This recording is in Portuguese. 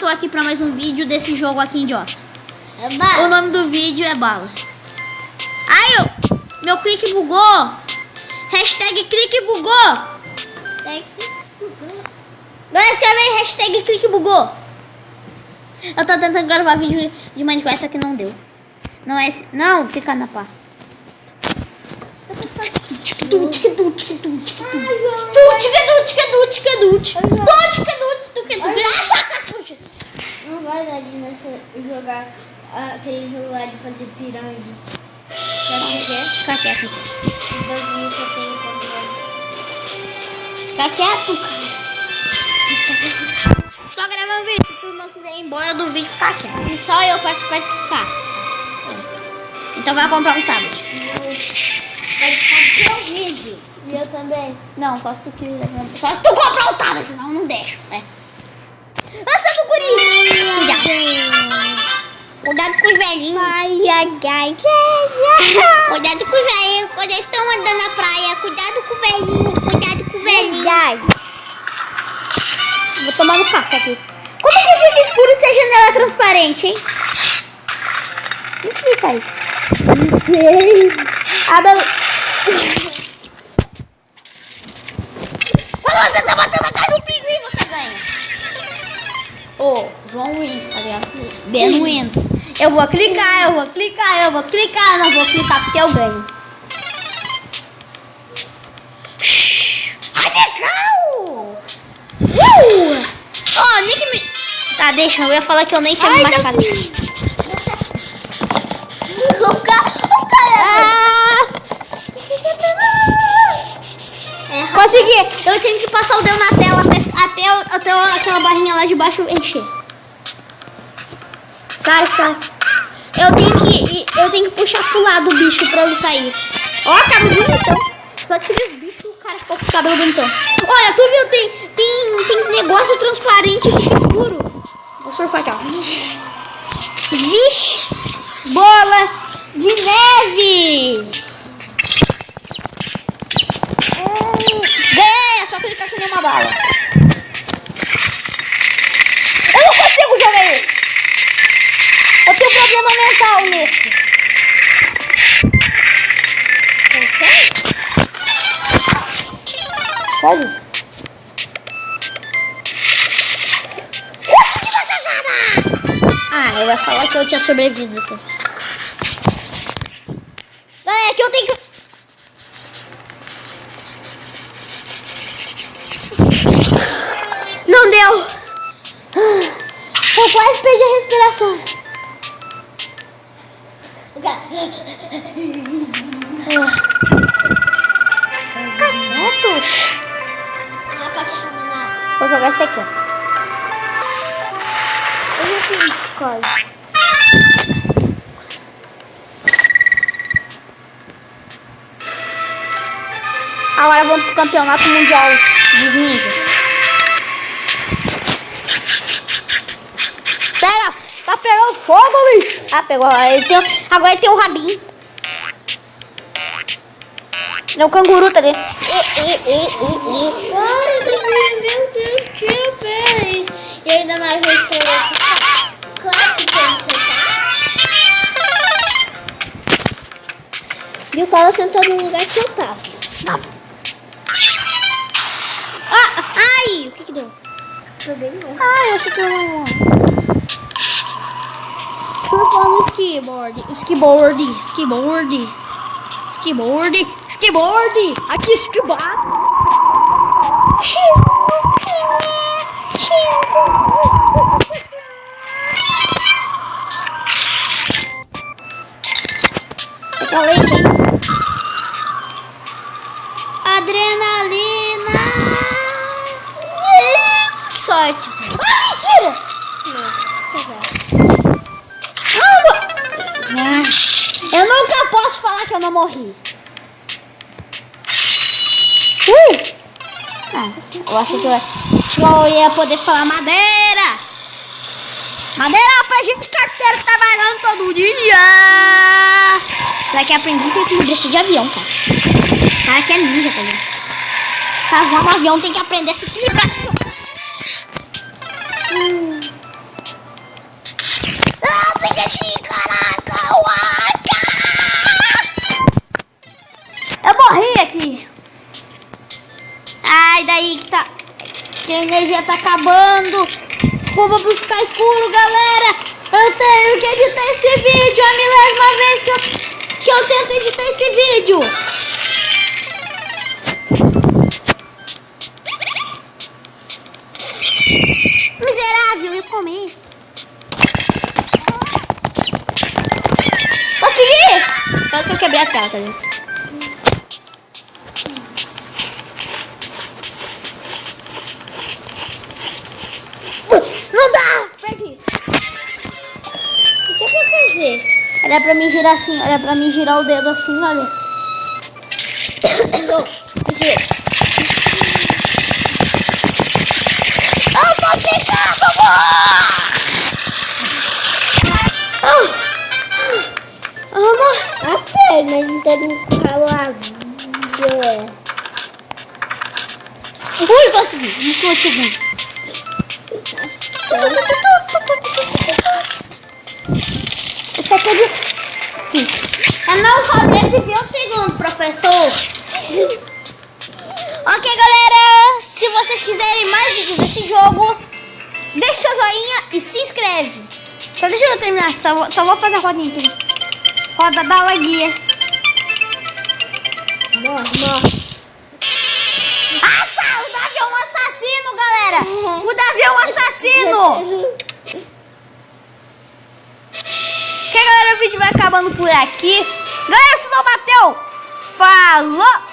tô aqui pra mais um vídeo desse jogo aqui, idiota. É bala. O nome do vídeo é bala. Ai, meu clique bugou. Hashtag clique bugou. Galera, escreve aí, hashtag clique bugou. Eu tô tentando gravar vídeo de Minecraft, só que não deu. Não é esse. Não, fica na pasta. Não vai dar de nessa jogar aquele jogo lá de fazer pirâmide. Sabe o que é? Fica quieto, então. Davi só tem controle. Fica quieto, cara. Só gravando vídeo. Se tu não quiser ir embora do vídeo, fica quieto. Só eu posso participar. Então vai comprar um tablet. Participar do teu vídeo. E eu também. Não, só se tu quiser. Só se tu comprar um tablet, senão eu não deixo. Nossa, do guri! Cuidado com os velhinhos. Cuidado com os velhinhos. Quando eles estão andando na praia. Cuidado com o velhinho. Cuidado com o velhinho. Vou tomar no café aqui. Como que fica escuro se a janela é transparente, hein? Me explica aí. Não sei. Quando você tá batendo a cara no pinguim, você ganha. Ô, João wins, tá ligado? Ben wins. Eu vou clicar, não vou clicar porque eu ganho. Radical! Ó, Nick me... Tá, deixa, eu ia falar que eu nem tinha me machucado. O cara... Consegui! Eu tenho que passar o dedo na tela até aquela barrinha lá de baixo encher. Sai. Eu tenho que puxar pro lado o bicho pra ele sair. Ó, cabelo bonitão. Só tirei os bichos e o cara ficou com o cabelo bonitão. Olha, tu viu? Tem negócio transparente e fica escuro. Vou surfar aqui, ó. Vixe! Bola de neve! Ganhei! É só clicar que nem uma bala. Eu não consigo jogar isso! Eu tenho problema mental nisso. Sério? Ah, eu ia falar que eu tinha sobrevivido dessa vez. Não, é que eu tenho que... Não deu! Eu quase perdi a respiração. Fica quieto. Vou jogar esse aqui, ó. Eu já fiz escolha. Agora vamos pro campeonato mundial dos ninjas. Pega! Tá pegando fogo, bicho! Ah, pegou. Agora ele tem o rabinho. É o canguru, tá dentro. Ai, meu Deus, que eu fiz? E ainda mais restauração. Claro que tem que sentar. E o Cola sentou no lugar que eu tava. Ai! O que deu? Joguei não. Ai, eu achei que eu não... Tô skateboard. Aqui, skateboard. Você quer leite, hein? Adrenalina. Que sorte. Ah, mentira! Eu nunca posso falar que eu não morri. Eu acho que eu ia poder falar madeira. Madeira pra gente carteiro trabalhando todo dia. Será que aprendi que equilibrar de avião, cara? Cara que é ninja, tá ligado? Pra voar no avião tem que aprender a se equilibrar. sai daí que a energia tá acabando. Desculpa por ficar escuro, galera. Eu tenho que editar esse vídeo. É a milésima vez que eu tento editar esse vídeo. Miserável, eu comi. Consegui! Quase que eu quebrei a tela, tá vendo? Não dá! Perdi. O que eu vou fazer? Era pra mim girar assim, era pra mim girar o dedo assim, olha. Não, gira. Eu tô tentando, amor! A perna tentando calar. Ui, consegui! Não consegui! Esse aqui é de... Eu não sobrevivi um segundo, professor! Ok, galera! Se vocês quiserem mais vídeos desse jogo, deixa seu joinha e se inscreve! Só deixa eu terminar, só vou fazer a rodinha aqui. Roda da laguinha. Morre. Ah, o Davi é um assassino, galera! O Davi é um assassino! Ok, galera, o vídeo vai acabando por aqui. Galera, se não bateu, falou!